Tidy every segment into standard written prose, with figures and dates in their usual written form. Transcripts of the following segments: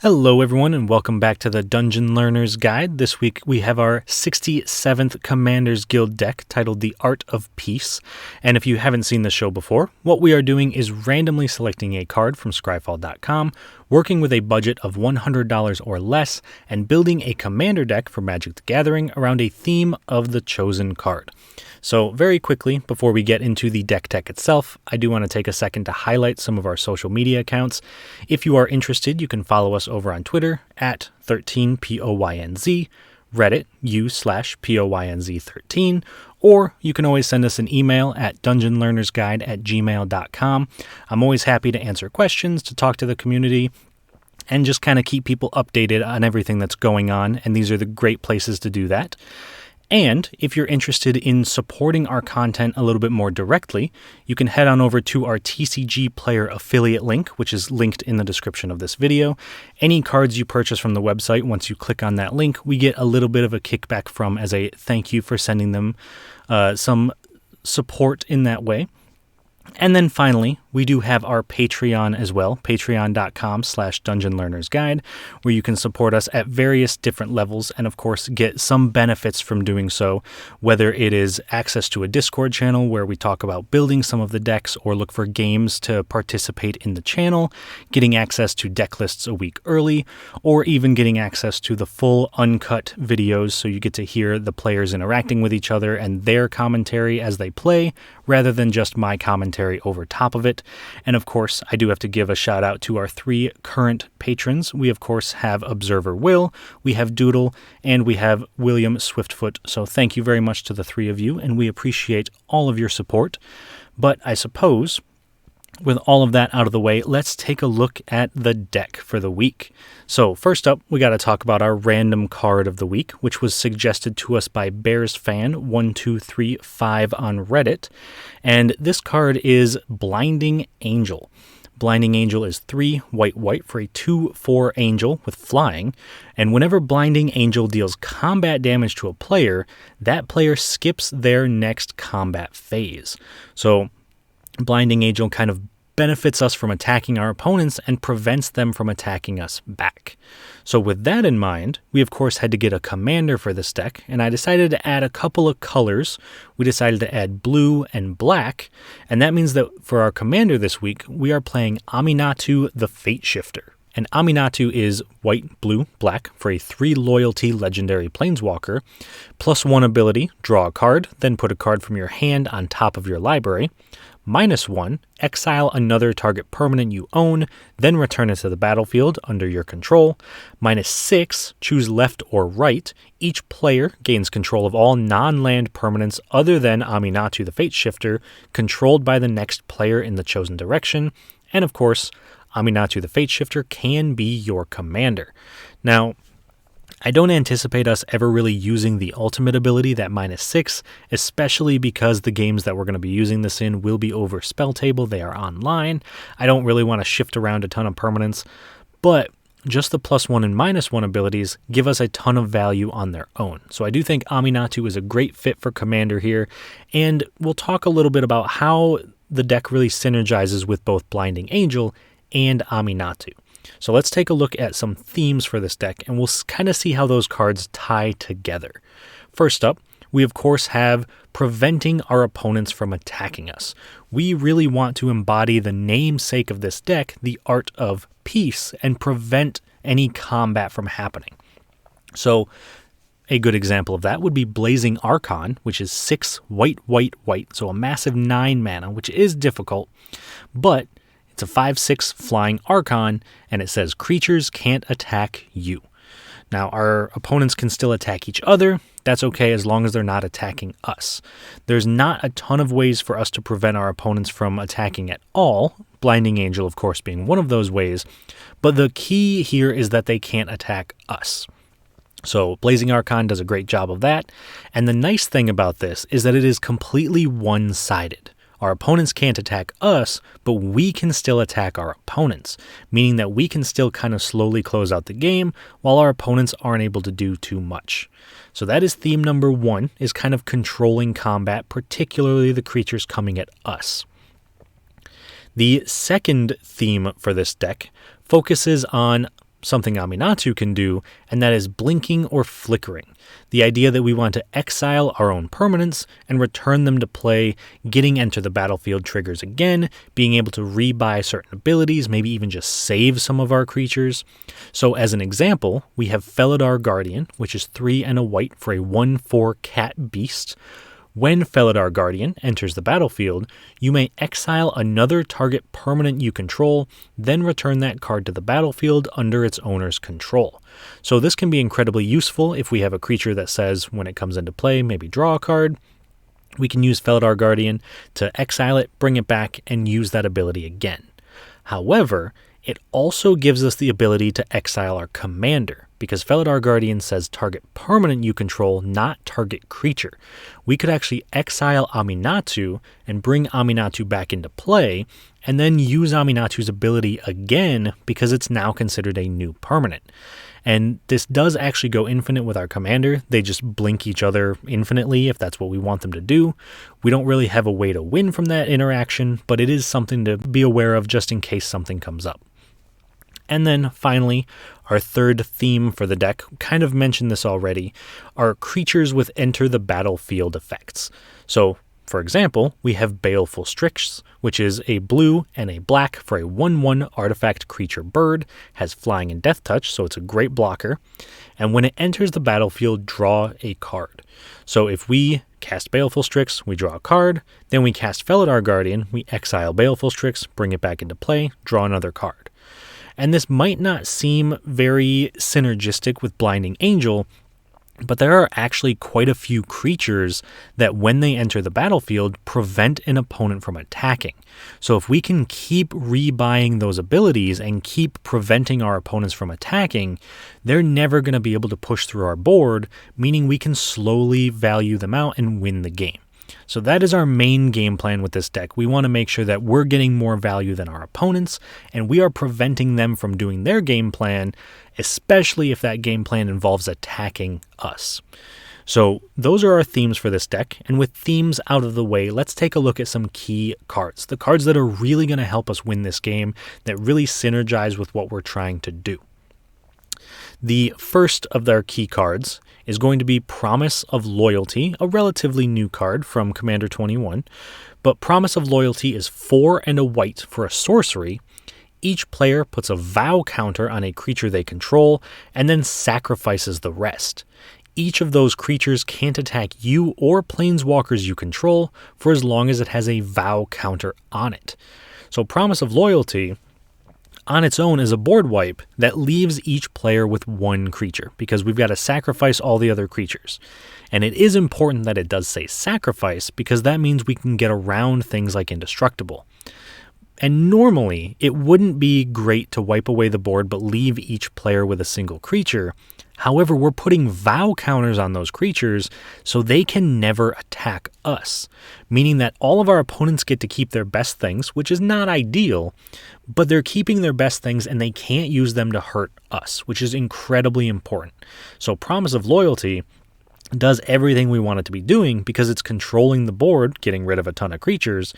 Hello everyone and welcome back to the Dungeon Learner's Guide. This week we have our 67th Commander's Guild deck titled The Art of Peace. And if you haven't seen the show before, what we are doing is randomly selecting a card from scryfall.com, working with a budget of $100 or less, and building a commander deck for Magic the Gathering around a theme of the chosen card. So very quickly, before we get into the deck tech itself, I do want to take a second to highlight some of our social media accounts. If you are interested, you can follow us over on Twitter at 13POYNZ, Reddit u/POYNZ13, or you can always send us an email at dungeonlearnersguide@gmail.com. I'm always happy to answer questions, to talk to the community, and just kind of keep people updated on everything that's going on, and these are the great places to do that. And if you're interested in supporting our content a little bit more directly, you can head on over to our TCG Player affiliate link, which is linked in the description of this video. Any cards you purchase from the website, once you click on that link, we get a little bit of a kickback from as a thank you for sending them some support in that way. And then finally, we do have our Patreon as well, patreon.com/dungeonlearnersguide, where you can support us at various different levels and, of course, get some benefits from doing so, whether it is access to a Discord channel where we talk about building some of the decks or look for games to participate in the channel, getting access to deck lists a week early, or even getting access to the full uncut videos so you get to hear the players interacting with each other and their commentary as they play, rather than just my commentary over top of it. And of course, I do have to give a shout out to our 3 current patrons. We of course have Observer Will, we have Doodle, and we have William Swiftfoot. So thank you very much to the 3 of you, and we appreciate all of your support. But I suppose, with all of that out of the way, let's take a look at the deck for the week. So first up, we got to talk about our random card of the week, which was suggested to us by Bearsfan 1235 on Reddit. And this card is Blinding Angel. Blinding Angel is 3 white for a 2/4 angel with flying, and whenever Blinding Angel deals combat damage to a player, that player skips their next combat phase. So Blinding Angel kind of benefits us from attacking our opponents and prevents them from attacking us back. So with that in mind, we of course had to get a commander for this deck, and I decided to add a couple of colors. We decided to add blue and black, and that means that for our commander this week, we are playing Aminatou the Fateshifter. And Aminatou is white, blue, black for a 3 loyalty legendary planeswalker, +1 ability, draw a card, then put a card from your hand on top of your library. -1, exile another target permanent you own, then return it to the battlefield under your control. -6, choose left or right. Each player gains control of all non-land permanents other than Aminatou the Fateshifter, controlled by the next player in the chosen direction. And of course, Aminatou the Fateshifter can be your commander. Now, I don't anticipate us ever really using the ultimate ability, that -6, especially because the games that we're going to be using this in will be over spell table. They are online. I don't really want to shift around a ton of permanents, but just the +1 and -1 abilities give us a ton of value on their own. So I do think Aminatou is a great fit for commander here, and we'll talk a little bit about how the deck really synergizes with both Blinding Angel and Aminatou. So let's take a look at some themes for this deck, and we'll kind of see how those cards tie together. First up, we of course have preventing our opponents from attacking us. We really want to embody the namesake of this deck, the Art of Peace, and prevent any combat from happening. So a good example of that would be Blazing Archon, which is 6 white, so a massive 9 mana, which is difficult, but it's a 5/6 flying Archon, and it says creatures can't attack you. Now, our opponents can still attack each other. That's okay as long as they're not attacking us. There's not a ton of ways for us to prevent our opponents from attacking at all, Blinding Angel, of course, being one of those ways, but the key here is that they can't attack us. So Blazing Archon does a great job of that, and the nice thing about this is that it is completely one-sided. Our opponents can't attack us, but we can still attack our opponents, meaning that we can still kind of slowly close out the game while our opponents aren't able to do too much. So that is theme number 1, is kind of controlling combat, particularly the creatures coming at us. The second theme for this deck focuses on something Aminatou can do, and that is blinking or flickering. The idea that we want to exile our own permanents and return them to play, getting enter the battlefield triggers again, being able to rebuy certain abilities, maybe even just save some of our creatures. So as an example, we have Felidar Guardian, which is 3 and a white for a 1/4 cat beast. When Felidar Guardian enters the battlefield, you may exile another target permanent you control, then return that card to the battlefield under its owner's control. So this can be incredibly useful if we have a creature that says, when it comes into play, maybe draw a card. We can use Felidar Guardian to exile it, bring it back, and use that ability again. However, it also gives us the ability to exile our commander, because Felidar Guardian says target permanent you control, not target creature. We could actually exile Aminatou and bring Aminatou back into play, and then use Aminatou's ability again because it's now considered a new permanent. And this does actually go infinite with our commander. They just blink each other infinitely if that's what we want them to do. We don't really have a way to win from that interaction, but it is something to be aware of just in case something comes up. And then finally, our third theme for the deck, kind of mentioned this already, are creatures with enter the battlefield effects. So, for example, we have Baleful Strix, which is a blue and a black for a 1/1 artifact creature bird, has flying and death touch, so it's a great blocker. And when it enters the battlefield, draw a card. So if we cast Baleful Strix, we draw a card, then we cast Felidar Guardian, we exile Baleful Strix, bring it back into play, draw another card. And this might not seem very synergistic with Blinding Angel, but there are actually quite a few creatures that when they enter the battlefield prevent an opponent from attacking. So if we can keep rebuying those abilities and keep preventing our opponents from attacking, they're never going to be able to push through our board, meaning we can slowly value them out and win the game. So that is our main game plan with this deck. We want to make sure that we're getting more value than our opponents, and we are preventing them from doing their game plan, especially if that game plan involves attacking us. So those are our themes for this deck, and with themes out of the way, let's take a look at some key cards. The cards that are really going to help us win this game, that really synergize with what we're trying to do. The first of their key cards is going to be Promise of Loyalty, a relatively new card from Commander 21, but Promise of Loyalty is 4 and a white for a sorcery. Each player puts a vow counter on a creature they control and then sacrifices the rest. Each of those creatures can't attack you or planeswalkers you control for as long as it has a vow counter on it. So Promise of Loyalty on its own is a board wipe that leaves each player with one creature because we've got to sacrifice all the other creatures. And it is important that it does say sacrifice because that means we can get around things like indestructible. And normally, it wouldn't be great to wipe away the board but leave each player with a single creature. However, we're putting vow counters on those creatures so they can never attack us, meaning that all of our opponents get to keep their best things, which is not ideal, but they're keeping their best things and they can't use them to hurt us, which is incredibly important. So Promise of Loyalty does everything we want it to be doing because it's controlling the board, getting rid of a ton of creatures,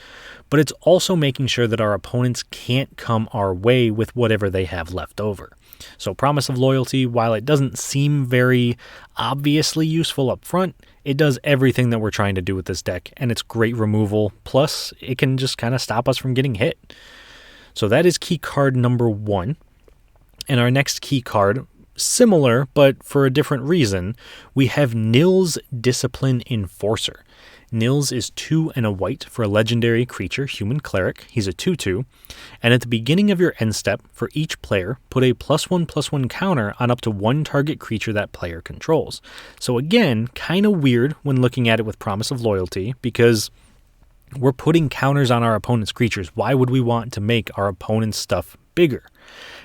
but it's also making sure that our opponents can't come our way with whatever they have left over. So Promise of Loyalty, while it doesn't seem very obviously useful up front, it does everything that we're trying to do with this deck, and it's great removal, plus it can just kind of stop us from getting hit. So that is key card number 1. And our next key card, similar, but for a different reason, we have Nil's Discipline Enforcer. Nils is 2 and a white for a legendary creature, human cleric. He's a 2/2. And at the beginning of your end step, for each player, put a +1/+1 counter on up to one target creature that player controls. So again, kind of weird when looking at it with Promise of Loyalty, because we're putting counters on our opponent's creatures. Why would we want to make our opponent's stuff bigger?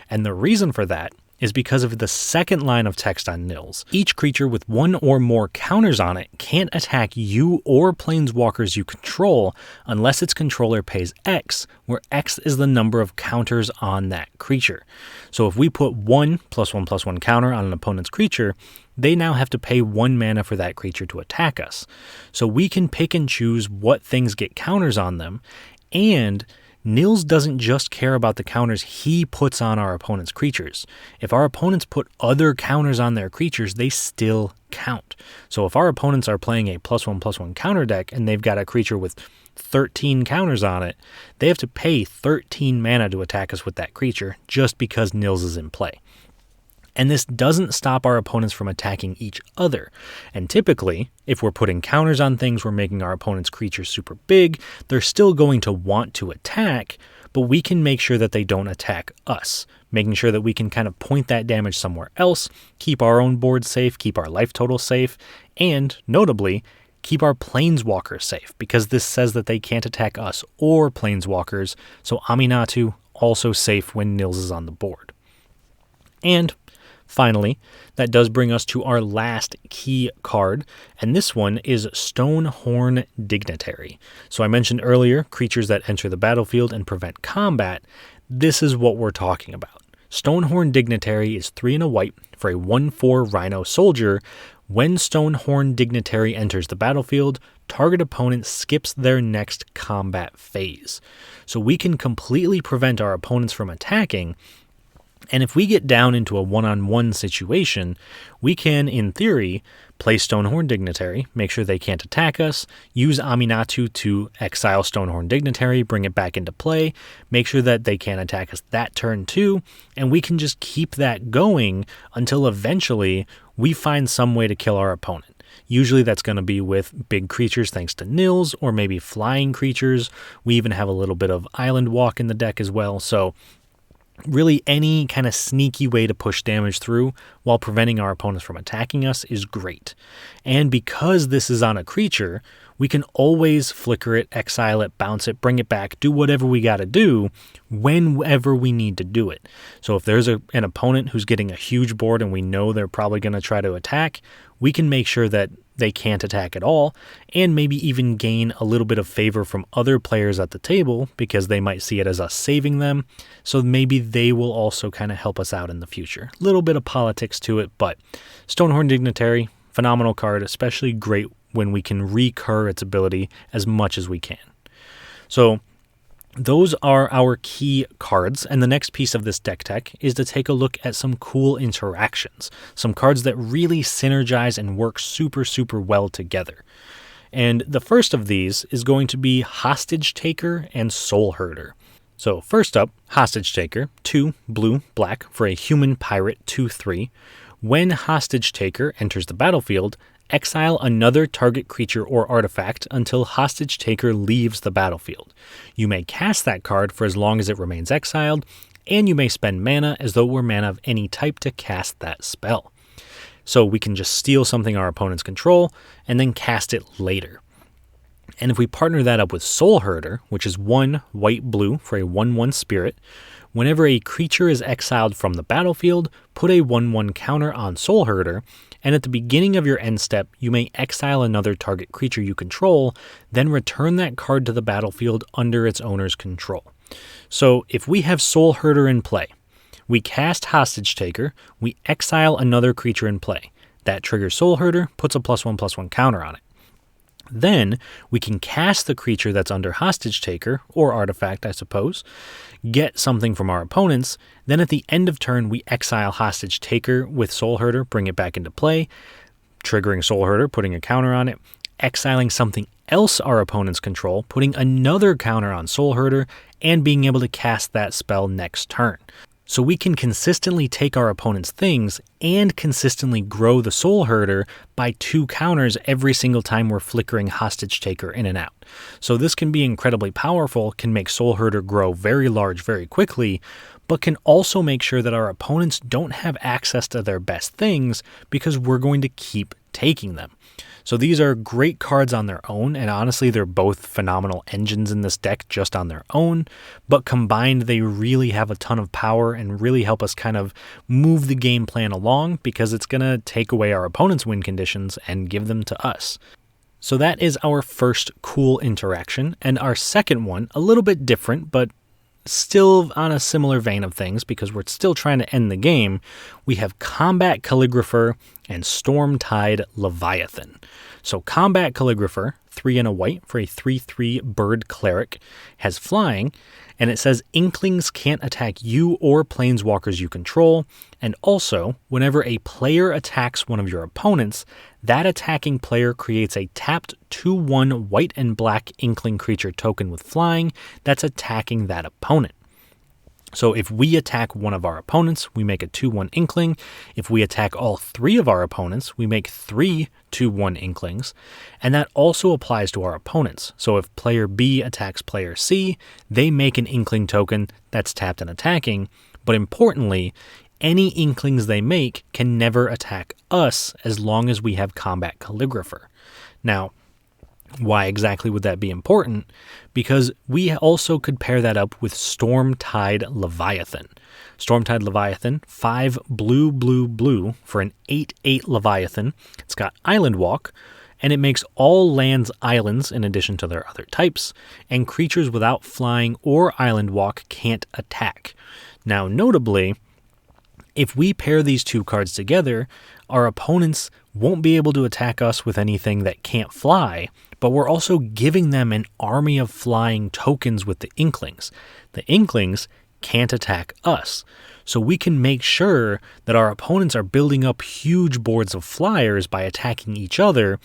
And the reason for that is because of the second line of text on Nils. Each creature with 1 or more counters on it can't attack you or planeswalkers you control unless its controller pays X, where X is the number of counters on that creature. So if we put 1 +1/+1 counter on an opponent's creature, they now have to pay 1 mana for that creature to attack us. So we can pick and choose what things get counters on them, and Nils doesn't just care about the counters he puts on our opponent's creatures. If our opponents put other counters on their creatures, they still count. So if our opponents are playing a +1/+1 counter deck and they've got a creature with 13 counters on it, they have to pay 13 mana to attack us with that creature just because Nils is in play. And this doesn't stop our opponents from attacking each other. And typically, if we're putting counters on things, we're making our opponent's creatures super big, they're still going to want to attack, but we can make sure that they don't attack us, making sure that we can kind of point that damage somewhere else, keep our own board safe, keep our life total safe, and notably, keep our planeswalkers safe, because this says that they can't attack us or planeswalkers, so Aminatou also safe when Nils is on the board. And finally, that does bring us to our last key card, and this one is Stonehorn Dignitary. So I mentioned earlier, creatures that enter the battlefield and prevent combat. This is what we're talking about. Stonehorn Dignitary is 3 and a white for a 1/4 Rhino Soldier. When Stonehorn Dignitary enters the battlefield, target opponent skips their next combat phase. So we can completely prevent our opponents from attacking. And if we get down into a one-on-one situation, we can, in theory, play Stonehorn Dignitary, make sure they can't attack us, use Aminatou to exile Stonehorn Dignitary, bring it back into play, make sure that they can't attack us that turn too, and we can just keep that going until eventually we find some way to kill our opponent. Usually that's going to be with big creatures thanks to Nils, or maybe flying creatures. We even have a little bit of Island Walk in the deck as well, so really any kind of sneaky way to push damage through while preventing our opponents from attacking us is great. And because this is on a creature, we can always flicker it, exile it, bounce it, bring it back, do whatever we got to do whenever we need to do it. So if there's an opponent who's getting a huge board and we know they're probably going to try to attack, we can make sure that they can't attack at all, and maybe even gain a little bit of favor from other players at the table because they might see it as us saving them, so maybe they will also kind of help us out in the future. A little bit of politics to it, but Stonehorn Dignitary, phenomenal card, especially great when we can recur its ability as much as we can. So those are our key cards, and the next piece of this deck tech is to take a look at some cool interactions, some cards that really synergize and work super, super well together. And the first of these is going to be Hostage Taker and Soul Herder. So first up, Hostage Taker, 2 blue, black for a human pirate 2/3. When Hostage Taker enters the battlefield, exile another target creature or artifact until Hostage Taker leaves the battlefield. You may cast that card for as long as it remains exiled, and you may spend mana as though it were mana of any type to cast that spell. So we can just steal something our opponents control and then cast it later. And if we partner that up with Soul Herder, which is 1 white-blue for a 1/1 spirit, whenever a creature is exiled from the battlefield, put a 1/1 counter on Soul Herder, and at the beginning of your end step, you may exile another target creature you control, then return that card to the battlefield under its owner's control. So if we have Soul Herder in play, we cast Hostage Taker, we exile another creature in play. That triggers Soul Herder, puts a +1/+1 counter on it. Then we can cast the creature that's under Hostage Taker, or artifact I suppose, get something from our opponents, then at the end of turn we exile Hostage Taker with Soul Herder, bring it back into play, triggering Soul Herder, putting a counter on it, exiling something else our opponents control, putting another counter on Soul Herder, and being able to cast that spell next turn. So we can consistently take our opponent's things and consistently grow the Soul Herder by 2 counters every single time we're flickering Hostage Taker in and out. So this can be incredibly powerful, can make Soul Herder grow very large very quickly, but can also make sure that our opponents don't have access to their best things because we're going to keep taking them. So these are great cards on their own, and honestly they're both phenomenal engines in this deck just on their own, but combined they really have a ton of power and really help us kind of move the game plan along because it's going to take away our opponent's win conditions and give them to us. So that is our first cool interaction, and our second one, a little bit different, but still on a similar vein of things because we're still trying to end the game, we have Combat Calligrapher and Stormtide Leviathan. So Combat Calligrapher, 3 and a white for a 3/3 bird cleric, has flying, and it says Inklings can't attack you or planeswalkers you control, and also, whenever a player attacks one of your opponents, that attacking player creates a tapped 2/1 white and black Inkling creature token with flying that's attacking that opponent. So if we attack one of our opponents, we make a 2/1 Inkling. If we attack all 3 of our opponents, we make 3 2/1 Inklings. And that also applies to our opponents. So if player B attacks player C, they make an Inkling token that's tapped and attacking. But importantly, any Inklings they make can never attack us as long as we have Combat Calligrapher. Now, why exactly would that be important? Because we also could pair that up with Stormtide Leviathan. Stormtide Leviathan, 5 blue, blue, blue for an 8/8 Leviathan. It's got Island Walk, and it makes all lands islands in addition to their other types, and creatures without flying or Island Walk can't attack. Now, notably, if we pair these two cards together, our opponents won't be able to attack us with anything that can't fly, but we're also giving them an army of flying tokens with the Inklings. The Inklings can't attack us, so we can make sure that our opponents are building up huge boards of flyers by attacking each other,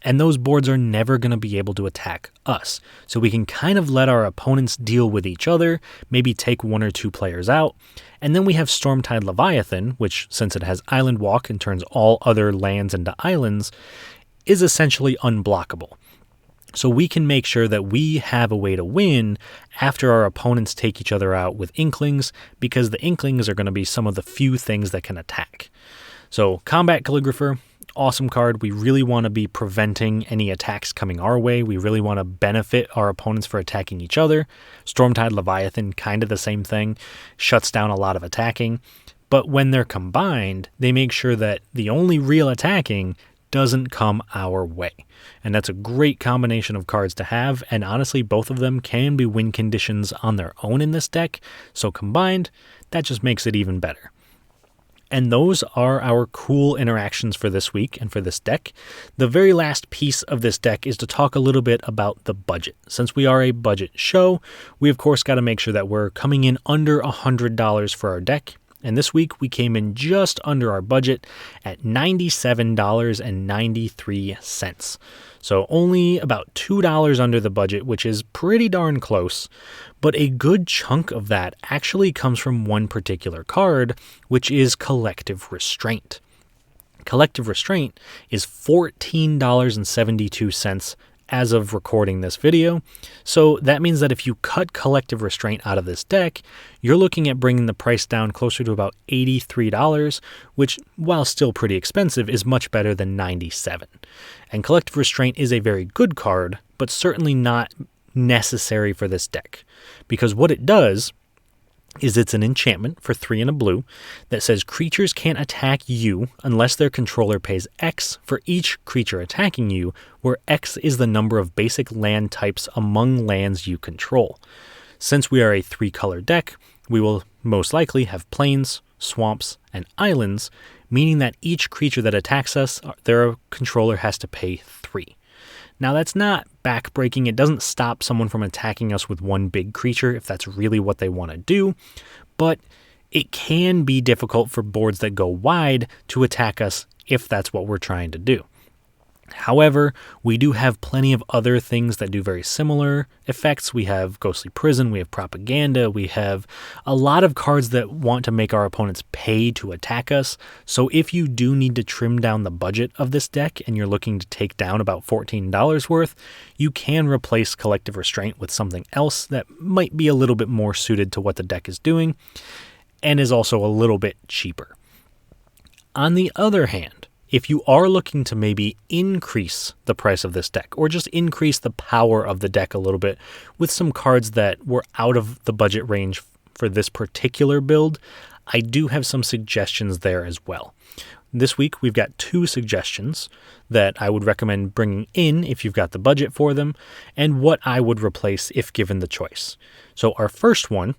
and those boards are never going to be able to attack us. So we can kind of let our opponents deal with each other, maybe take 1 or 2 players out, and then we have Stormtide Leviathan, which, since it has Island Walk and turns all other lands into islands, is essentially unblockable. So we can make sure that we have a way to win after our opponents take each other out with Inklings, because the Inklings are going to be some of the few things that can attack. So Combat Calligrapher, awesome card. We really want to be preventing any attacks coming our way. We really want to benefit our opponents for attacking each other. Stormtide Leviathan, kind of the same thing, shuts down a lot of attacking. But when they're combined, they make sure that the only real attacking doesn't come our way. And that's a great combination of cards to have, and honestly, both of them can be win conditions on their own in this deck, so combined, that just makes it even better. And those are our cool interactions for this week and for this deck. The very last piece of this deck is to talk a little bit about the budget. Since we are a budget show, we of course got to make sure that we're coming in under $100 for our deck. And this week we came in just under our budget at $97.93. So only about $2 under the budget, which is pretty darn close. But a good chunk of that actually comes from one particular card, which is Collective Restraint. Collective Restraint is $14.72 as of recording this video. So that means that if you cut Collective Restraint out of this deck, you're looking at bringing the price down closer to about $83, which, while still pretty expensive, is much better than $97. And Collective Restraint is a very good card, but certainly not necessary for this deck, because what it does is it's an enchantment for 3 and a blue that says creatures can't attack you unless their controller pays X for each creature attacking you, where X is the number of basic land types among lands you control. Since we are a 3-color deck, we will most likely have plains, swamps, and islands, meaning that each creature that attacks us, their controller has to pay 3. Now that's not backbreaking. It doesn't stop someone from attacking us with one big creature if that's really what they want to do, but it can be difficult for boards that go wide to attack us if that's what we're trying to do. However, we do have plenty of other things that do very similar effects. We have Ghostly Prison, we have Propaganda, we have a lot of cards that want to make our opponents pay to attack us. So if you do need to trim down the budget of this deck and you're looking to take down about $14 worth, you can replace Collective Restraint with something else that might be a little bit more suited to what the deck is doing and is also a little bit cheaper. On the other hand, if you are looking to maybe increase the price of this deck or just increase the power of the deck a little bit with some cards that were out of the budget range for this particular build, I do have some suggestions there as well. This week, we've got 2 suggestions that I would recommend bringing in if you've got the budget for them, and what I would replace if given the choice. So our first one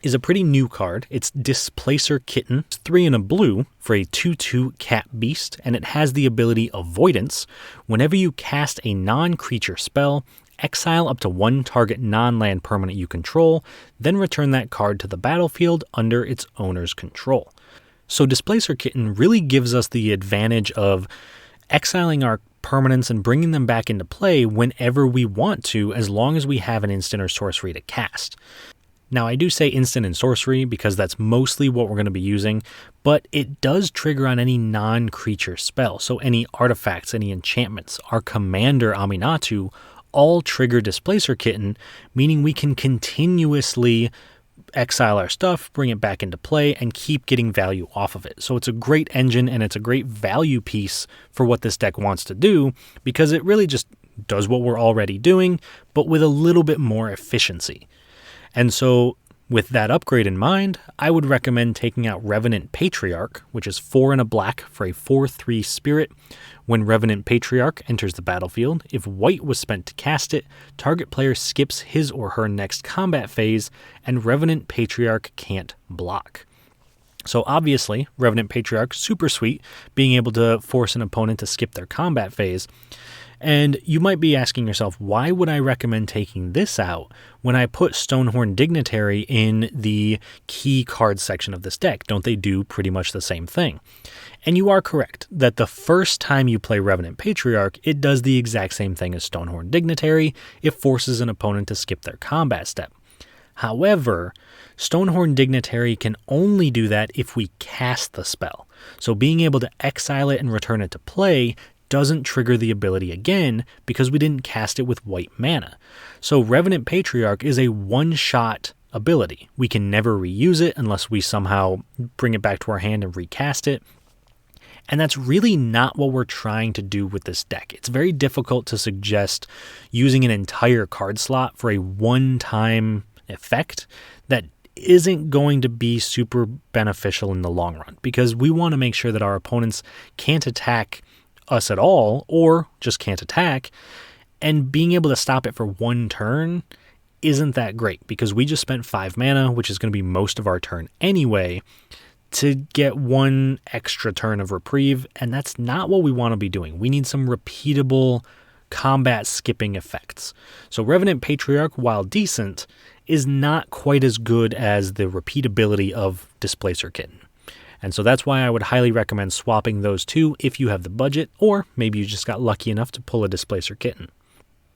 is a pretty new card. It's Displacer Kitten. It's 3 and a blue for a 2/2 cat beast, and it has the ability Avoidance. Whenever you cast a non-creature spell, exile up to 1 target non-land permanent you control, then return that card to the battlefield under its owner's control. So Displacer Kitten really gives us the advantage of exiling our permanents and bringing them back into play whenever we want to, as long as we have an instant or sorcery to cast. Now, I do say instant and sorcery because that's mostly what we're going to be using, but it does trigger on any non-creature spell. So any artifacts, any enchantments, our commander Aminatou all trigger Displacer Kitten, meaning we can continuously exile our stuff, bring it back into play, and keep getting value off of it. So it's a great engine and it's a great value piece for what this deck wants to do, because it really just does what we're already doing, but with a little bit more efficiency. And so with that upgrade in mind, I would recommend taking out Revenant Patriarch, which is 4 and a black for a 4/3 spirit. When Revenant Patriarch enters the battlefield, if white was spent to cast it, target player skips his or her next combat phase, and Revenant Patriarch can't block. So obviously, Revenant Patriarch, super sweet, being able to force an opponent to skip their combat phase. And you might be asking yourself, why would I recommend taking this out when I put Stonehorn Dignitary in the key card section of this deck? Don't they do pretty much the same thing? And you are correct that the first time you play Revenant Patriarch, it does the exact same thing as Stonehorn Dignitary. It forces an opponent to skip their combat step. However, Stonehorn Dignitary can only do that if we cast the spell. So being able to exile it and return it to play doesn't trigger the ability again because we didn't cast it with white mana. So Revenant Patriarch is a one-shot ability. We can never reuse it unless we somehow bring it back to our hand and recast it. And that's really not what we're trying to do with this deck. It's very difficult to suggest using an entire card slot for a one-time effect that isn't going to be super beneficial in the long run, because we want to make sure that our opponents can't attack us at all, or just can't attack, and being able to stop it for one turn isn't that great, because we just spent 5 mana, which is going to be most of our turn anyway, to get 1 extra turn of reprieve, and that's not what we want to be doing. We need some repeatable combat skipping effects. So Revenant Patriarch, while decent, is not quite as good as the repeatability of Displacer Kitten. And so that's why I would highly recommend swapping those two if you have the budget, or maybe you just got lucky enough to pull a Displacer Kitten.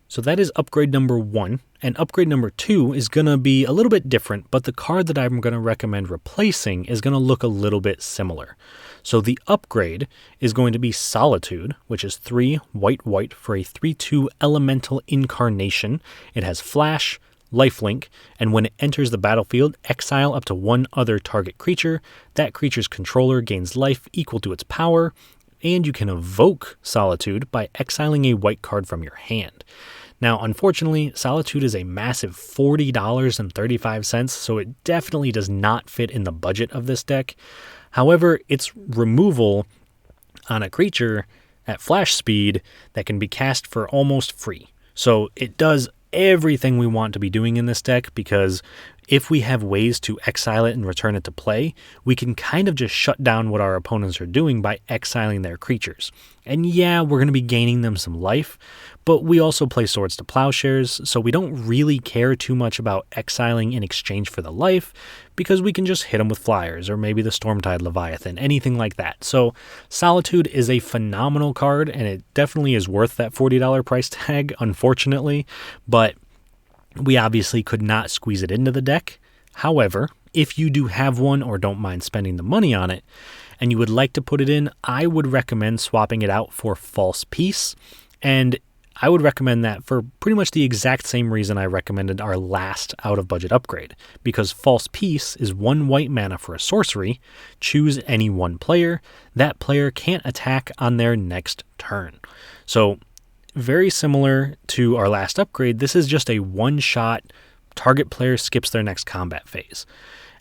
So that is upgrade number 1, and upgrade number 2 is going to be a little bit different, but the card that I'm going to recommend replacing is going to look a little bit similar. So the upgrade is going to be Solitude, which is 3 white for a 3/2 elemental incarnation. It has flash, lifelink, and when it enters the battlefield, exile up to 1 other target creature. That creature's controller gains life equal to its power, and you can evoke Solitude by exiling a white card from your hand. Now, unfortunately, Solitude is a massive $40.35, so it definitely does not fit in the budget of this deck. However, its removal on a creature at flash speed that can be cast for almost free. So it does everything we want to be doing in this deck, because if we have ways to exile it and return it to play, we can kind of just shut down what our opponents are doing by exiling their creatures. And yeah, we're going to be gaining them some life, but we also play Swords to Plowshares, so we don't really care too much about exiling in exchange for the life, because we can just hit them with flyers, or maybe the Stormtide Leviathan, anything like that. So Solitude is a phenomenal card, and it definitely is worth that $40 price tag, unfortunately, but we obviously could not squeeze it into the deck. However, if you do have one or don't mind spending the money on it, and you would like to put it in, I would recommend swapping it out for False Peace. And I would recommend that for pretty much the exact same reason I recommended our last out-of-budget upgrade, because False Peace is 1 white mana for a sorcery. Choose any one player. That player can't attack on their next turn. So very similar to our last upgrade, this is just a one-shot, target player skips their next combat phase.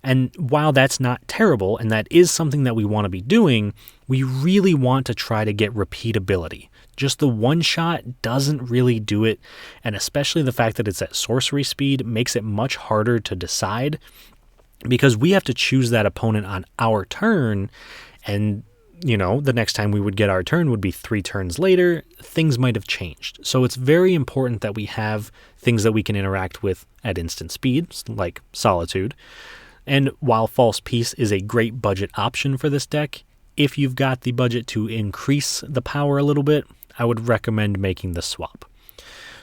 And while that's not terrible, and that is something that we want to be doing, we really want to try to get repeatability. Just the one shot doesn't really do it, and especially the fact that it's at sorcery speed makes it much harder to decide. because we have to choose that opponent on our turn, and the next time we would get our turn would be 3 turns later. Things might have changed. So it's very important that we have things that we can interact with at instant speed, like Solitude. And while False Peace is a great budget option for this deck, if you've got the budget to increase the power a little bit, I would recommend making the swap.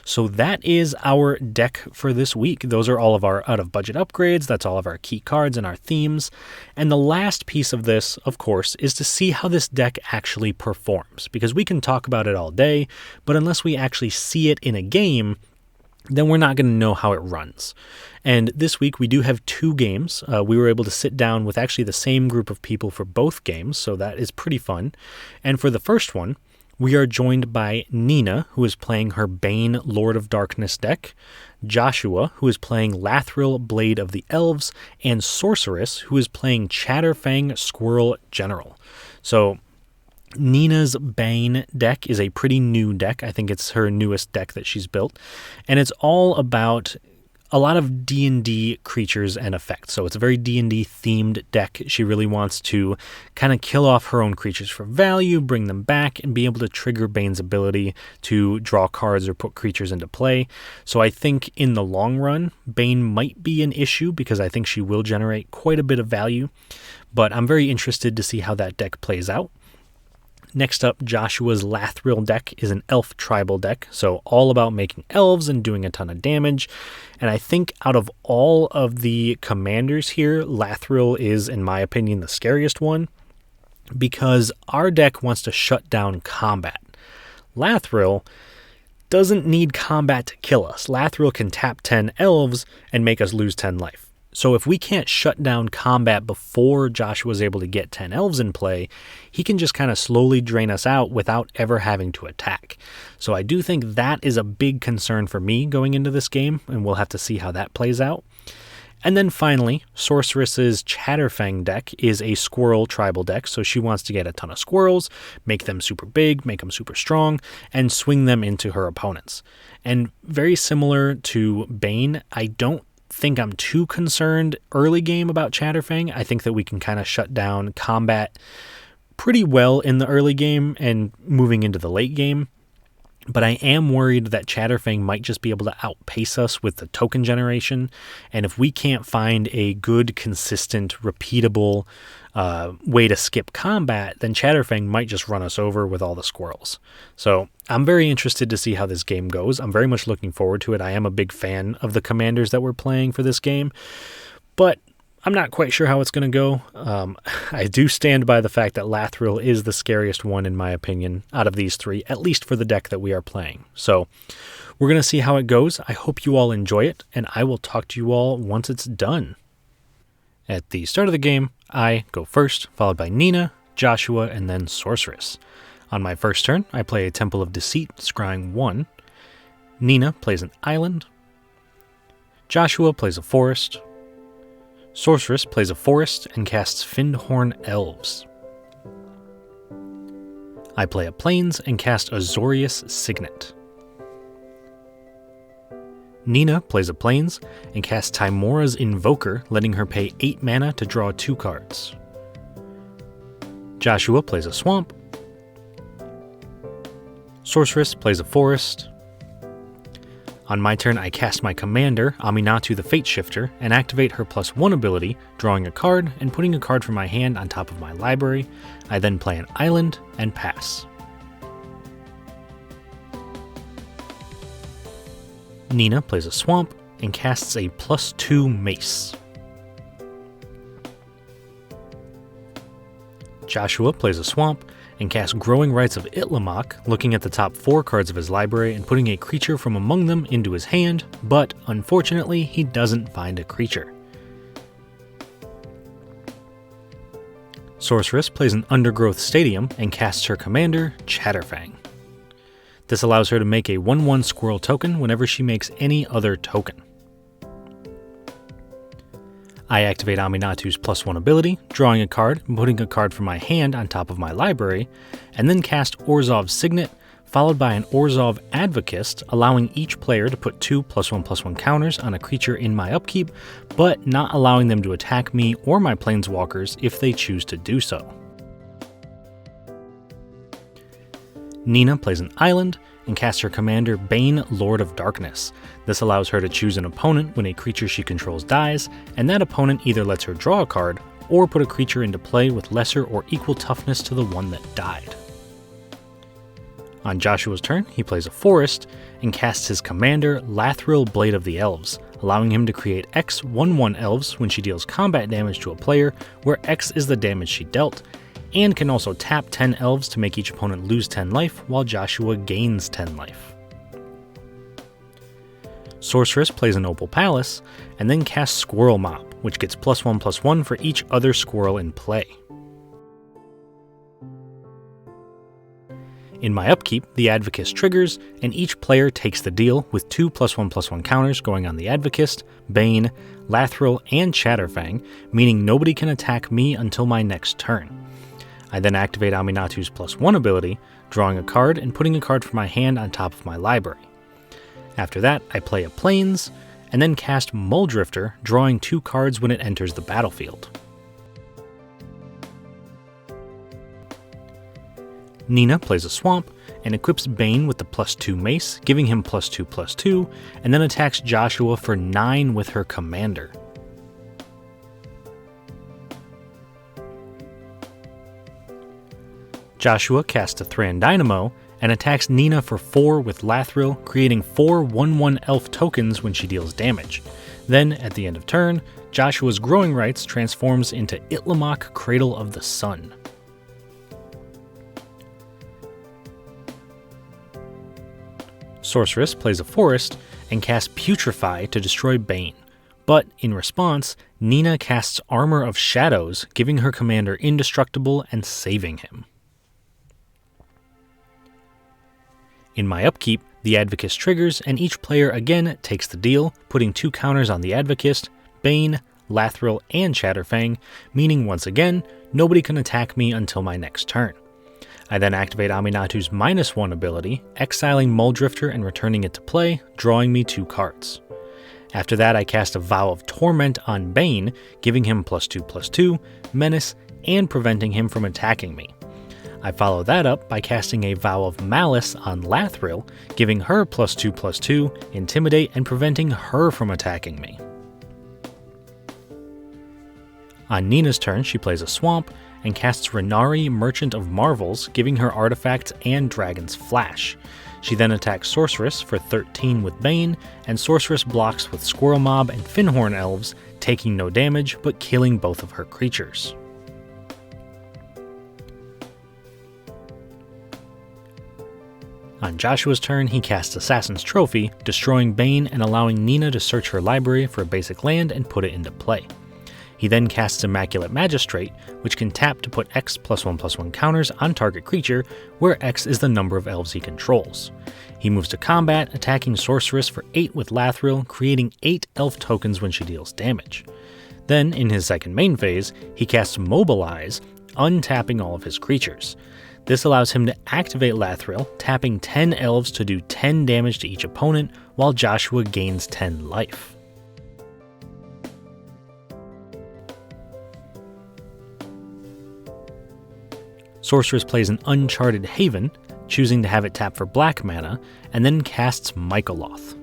So that is our deck for this week. Those are all of our out-of-budget upgrades. That's all of our key cards and our themes. And the last piece of this, of course, is to see how this deck actually performs. Because we can talk about it all day, but unless we actually see it in a game, then we're not going to know how it runs. And this week we do have 2 games. We were able to sit down with actually the same group of people for both games, so that is pretty fun. And for the first one, we are joined by Nina, who is playing her Bane Lord of Darkness deck, Joshua, who is playing Lathril Blade of the Elves, and Sorceress, who is playing Chatterfang Squirrel General. So Nina's Bane deck is a pretty new deck. I think it's her newest deck that she's built, and it's all about a lot of D&D creatures and effects. So it's a very D&D themed deck. She really wants to kind of kill off her own creatures for value, bring them back, and be able to trigger Bane's ability to draw cards or put creatures into play. So I think in the long run, Bane might be an issue because I think she will generate quite a bit of value, but I'm very interested to see how that deck plays out. Next up, Joshua's Lathril deck is an elf tribal deck, so all about making elves and doing a ton of damage. And I think out of all of the commanders here, Lathril is, in my opinion, the scariest one, because our deck wants to shut down combat. Lathril doesn't need combat to kill us. Lathril can tap 10 elves and make us lose 10 life. So if we can't shut down combat before Joshua's able to get 10 elves in play, he can just kind of slowly drain us out without ever having to attack. So I do think that is a big concern for me going into this game, and we'll have to see how that plays out. And then finally, Sorceress's Chatterfang deck is a squirrel tribal deck, so she wants to get a ton of squirrels, make them super big, make them super strong, and swing them into her opponents. And very similar to Bane, I don't think I'm too concerned early game about Chatterfang. I think that we can kind of shut down combat pretty well in the early game and moving into the late game. But I am worried that Chatterfang might just be able to outpace us with the token generation. And if we can't find a good, consistent, repeatable way to skip combat, then Chatterfang might just run us over with all the squirrels. So I'm very interested to see how this game goes. I'm very much looking forward to it. I am a big fan of the commanders that we're playing for this game, but I'm not quite sure how it's going to go. I do stand by the fact that Lathril is the scariest one, in my opinion, out of these 3, at least for the deck that we are playing. So we're going to see how it goes. I hope you all enjoy it, and I will talk to you all once it's done. At the start of the game, I go first, followed by Nina, Joshua, and then Sorceress. On my first turn, I play a Temple of Deceit, scrying 1. Nina plays an island. Joshua plays a forest. Sorceress plays a forest and casts Findhorn Elves. I play a plains and cast Azorius Signet. Nina plays a plains and casts Timora's Invoker, letting her pay 8 mana to draw 2 cards. Joshua plays a swamp. Sorceress plays a forest. On my turn, I cast my commander, Aminatou the Fateshifter, and activate her +1 ability, drawing a card and putting a card from my hand on top of my library. I then play an island and pass. Nina plays a swamp and casts a +2 mace. Joshua plays a swamp and casts Growing Rites of Itlamok, looking at the top 4 cards of his library and putting a creature from among them into his hand, but unfortunately he doesn't find a creature. Sorceress plays an Undergrowth Stadium and casts her commander, Chatterfang. This allows her to make a 1/1 squirrel token whenever she makes any other token. I activate Aminatou's +1 ability, drawing a card and putting a card from my hand on top of my library, and then cast Orzhov's Signet, followed by an Orzhov Advocist, allowing each player to put 2+1/+1 counters on a creature in my upkeep, but not allowing them to attack me or my planeswalkers if they choose to do so. Nina plays an island and casts her commander Bane, Lord of Darkness. This allows her to choose an opponent when a creature she controls dies, and that opponent either lets her draw a card or put a creature into play with lesser or equal toughness to the one that died. On Joshua's turn, he plays a forest and casts his commander Lathril, Blade of the Elves, allowing him to create X 1/1 elves when she deals combat damage to a player, where X is the damage she dealt, and can also tap 10 elves to make each opponent lose 10 life, while Joshua gains 10 life. Sorceress plays an Opal Palace, and then casts Squirrel Mob, which gets +1/+1 for each other squirrel in play. In my upkeep, the Advocist triggers, and each player takes the deal with 2+1/+1 counters going on the Advocist, Bane, Lathril, and Chatterfang, meaning nobody can attack me until my next turn. I then activate Aminatou's +1 ability, drawing a card and putting a card from my hand on top of my library. After that, I play a Plains, and then cast Mulldrifter, drawing 2 cards when it enters the battlefield. Nina plays a Swamp, and equips Bane with the +2 mace, giving him +2/+2, and then attacks Joshua for 9 with her commander. Joshua casts a Thran Dynamo, and attacks Nina for 4 with Lathril, creating 4 1/1 elf tokens when she deals damage. Then, at the end of turn, Joshua's Growing Rights transforms into Itlimoc, Cradle of the Sun. Sorceress plays a forest, and casts Putrefy to destroy Bane. But, in response, Nina casts Armor of Shadows, giving her commander indestructible and saving him. In my upkeep, the Advocist triggers, and each player again takes the deal, putting 2 counters on the Advocist, Bane, Lathril, and Chatterfang, meaning once again, nobody can attack me until my next turn. I then activate Aminatou's -1 ability, exiling Mulldrifter and returning it to play, drawing me 2 cards. After that, I cast a Vow of Torment on Bane, giving him +2/+2, Menace, and preventing him from attacking me. I follow that up by casting a Vow of Malice on Lathril, giving her +2/+2, Intimidate, and preventing her from attacking me. On Nina's turn, she plays a Swamp, and casts Renari, Merchant of Marvels, giving her artifacts and Dragon's Flash. She then attacks Sorceress for 13 with Bane, and Sorceress blocks with Squirrel Mob and Finhorn Elves, taking no damage but killing both of her creatures. On Joshua's turn, he casts Assassin's Trophy, destroying Bane and allowing Nina to search her library for a basic land and put it into play. He then casts Immaculate Magistrate, which can tap to put X +1/+1 counters on target creature, where X is the number of elves he controls. He moves to combat, attacking Sorceress for 8 with Lathril, creating 8 elf tokens when she deals damage. Then, in his second main phase, he casts Mobilize, untapping all of his creatures. This allows him to activate Lathril, tapping 10 elves to do 10 damage to each opponent, while Joshua gains 10 life. Sorceress plays an Uncharted Haven, choosing to have it tap for black mana, and then casts Mycoloth.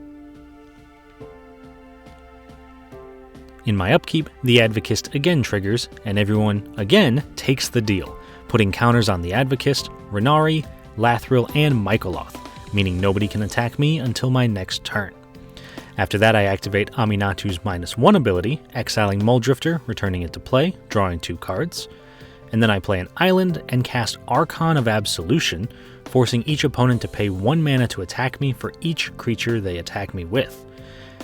In my upkeep, the Advocist again triggers, and everyone again takes the deal, putting counters on the Advocist, Renari, Lathril, and Mycoloth, meaning nobody can attack me until my next turn. After that, I activate Aminatou's -1 ability, exiling Mulldrifter, returning it to play, drawing 2 cards. And then I play an island and cast Archon of Absolution, forcing each opponent to pay 1 mana to attack me for each creature they attack me with.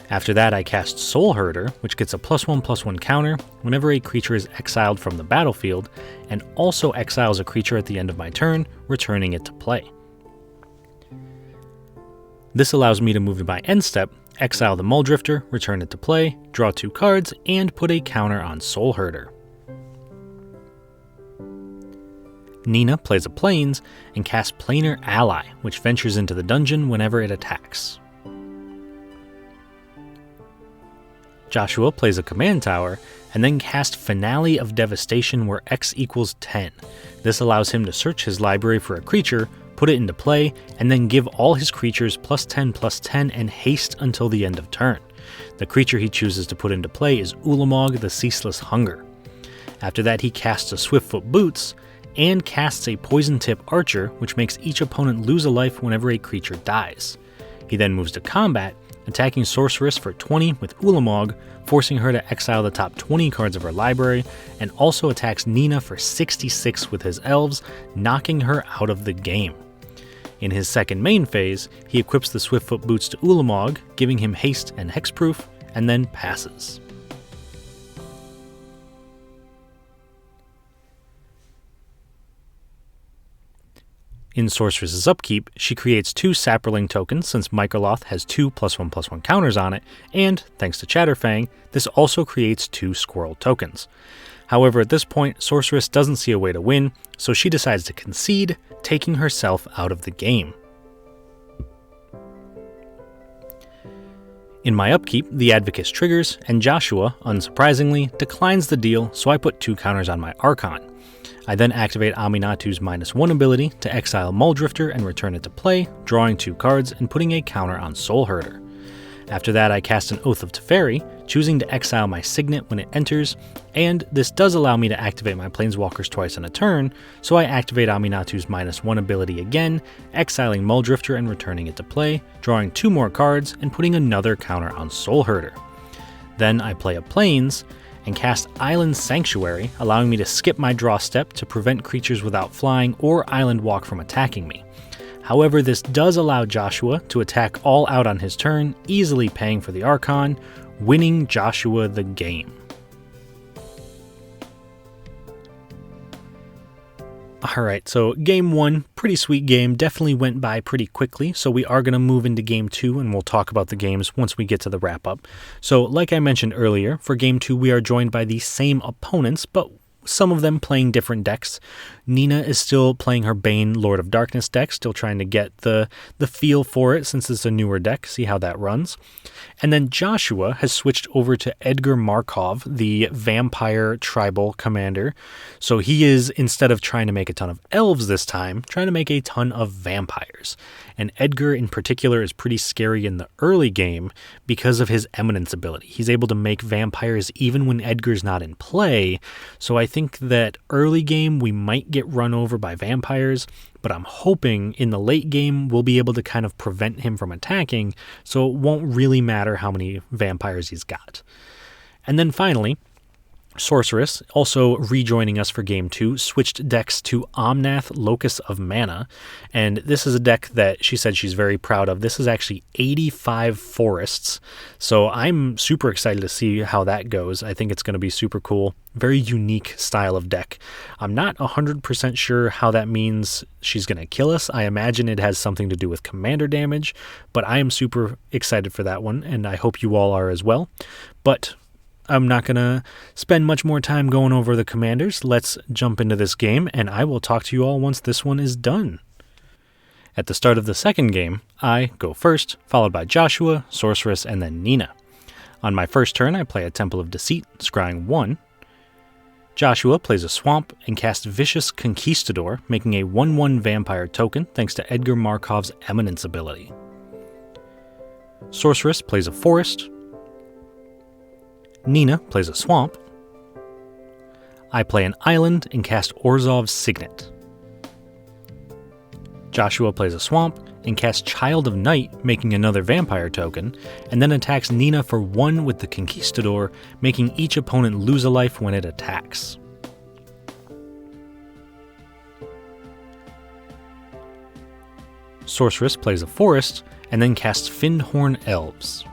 After that, I cast Soul Herder, which gets a +1/+1 counter whenever a creature is exiled from the battlefield, and also exiles a creature at the end of my turn, returning it to play. This allows me to move to my end step, exile the Mulldrifter, return it to play, draw 2 cards, and put a counter on Soul Herder. Nina plays a Plains and casts Planar Ally, which ventures into the dungeon whenever it attacks. Joshua plays a Command Tower and then casts Finale of Devastation where X equals 10. This allows him to search his library for a creature, put it into play, and then give all his creatures +10/+10 and haste until the end of turn. The creature he chooses to put into play is Ulamog the Ceaseless Hunger. After that, he casts a Swiftfoot Boots and casts a Poison Tip Archer, which makes each opponent lose a life whenever a creature dies. He then moves to combat, attacking Sorceress for 20 with Ulamog, forcing her to exile the top 20 cards of her library, and also attacks Nina for 66 with his elves, knocking her out of the game. In his second main phase, he equips the Swiftfoot Boots to Ulamog, giving him haste and hexproof, and then passes. In Sorceress's upkeep, she creates 2 Saproling tokens since Microloth has 2 +1/+1 counters on it, and, thanks to Chatterfang, this also creates 2 Squirrel tokens. However, at this point, Sorceress doesn't see a way to win, so she decides to concede, taking herself out of the game. In my upkeep, the Advocate triggers, and Joshua, unsurprisingly, declines the deal, so I put 2 counters on my Archon. I then activate Aminatou's -1 ability to exile Muldrifter and return it to play, drawing 2 cards and putting a counter on Soul Herder. After that, I cast an Oath of Teferi, choosing to exile my Signet when it enters, and this does allow me to activate my Planeswalkers twice in a turn, so I activate Aminatou's -1 ability again, exiling Muldrifter and returning it to play, drawing 2 more cards and putting another counter on Soul Herder. Then I play a Plains, and cast Island Sanctuary, allowing me to skip my draw step to prevent creatures without flying or Island Walk from attacking me. However, this does allow Joshua to attack all out on his turn, easily paying for the Archon, winning Joshua the game. Alright, so game 1, pretty sweet game, definitely went by pretty quickly, so we are going to move into game 2 and we'll talk about the games once we get to the wrap-up. So like I mentioned earlier, for game 2 we are joined by the same opponents, but some of them playing different decks. Nina is still playing her Bane Lord of Darkness deck, still trying to get the feel for it since it's a newer deck, see how that runs. And then Joshua has switched over to Edgar Markov, the vampire tribal commander. So he is, instead of trying to make a ton of elves this time, trying to make a ton of vampires. And Edgar in particular is pretty scary in the early game because of his Eminence ability. He's able to make vampires even when Edgar's not in play. So I think that early game we might get run over by vampires, but I'm hoping in the late game we'll be able to kind of prevent him from attacking, so it won't really matter how many vampires he's got. And then finally, Sorceress, also rejoining us for game 2, switched decks to Omnath Locus of Mana, and this is a deck that she said she's very proud of. This is actually 85 forests, so I'm super excited to see how that goes. I think it's going to be super cool. Very unique style of deck. I'm not 100% sure how that means she's going to kill us. I imagine it has something to do with commander damage, but I am super excited for that one, and I hope you all are as well. But I'm not going to spend much more time going over the commanders. Let's jump into this game, and I will talk to you all once this one is done. At the start of the second game, I go first, followed by Joshua, Sorceress, and then Nina. On my first turn, I play a Temple of Deceit, scrying 1. Joshua plays a Swamp and casts Vicious Conquistador, making a 1/1 vampire token thanks to Edgar Markov's Eminence ability. Sorceress plays a Forest. Nina plays a Swamp. I play an Island and cast Orzhov's Signet. Joshua plays a Swamp and casts Child of Night, making another vampire token, and then attacks Nina for 1 with the Conquistador, making each opponent lose a life when it attacks. Sorceress plays a Forest and then casts Fyndhorn Elves.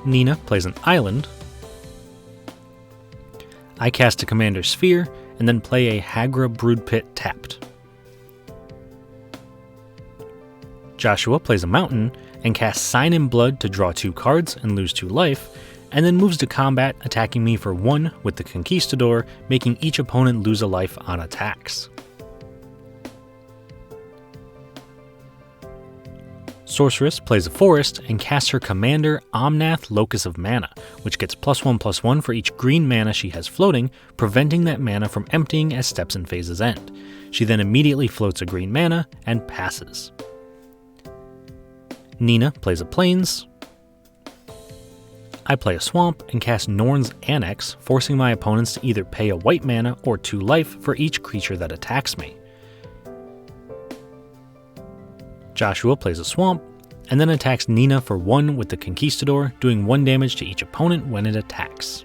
Nina plays an Island. I cast a Commander Sphere and then play a Hagra Broodpit tapped. Joshua plays a Mountain and casts Sign in Blood to draw 2 cards and lose 2 life, and then moves to combat, attacking me for 1 with the Conquistador, making each opponent lose a life on attacks. Sorceress plays a forest and casts her commander Aminatou, Locus of Mana, which gets +1/+1 for each green mana she has floating, preventing that mana from emptying as steps and phases end. She then immediately floats a green mana and passes. Nina plays a plains. I play a swamp and cast Norn's Annex, forcing my opponents to either pay a white mana or 2 life for each creature that attacks me. Joshua plays a swamp, and then attacks Nina for 1 with the Conquistador, doing 1 damage to each opponent when it attacks.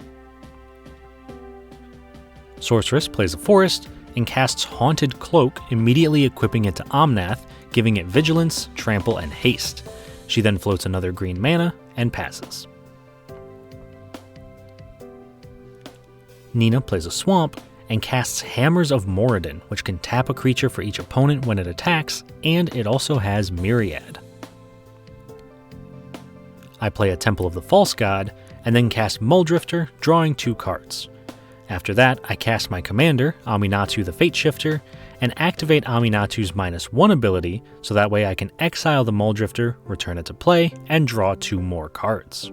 Sorceress plays a forest, and casts Haunted Cloak, immediately equipping it to Aminatou, giving it Vigilance, Trample, and Haste. She then floats another green mana and passes. Nina plays a swamp, and casts Hammers of Moradin, which can tap a creature for each opponent when it attacks, and it also has Myriad. I play a Temple of the False God, and then cast Mulldrifter, drawing 2 cards. After that, I cast my commander, Aminatou the Fateshifter, and activate Aminatou's -1 ability, so that way I can exile the Mulldrifter, return it to play, and draw 2 more cards.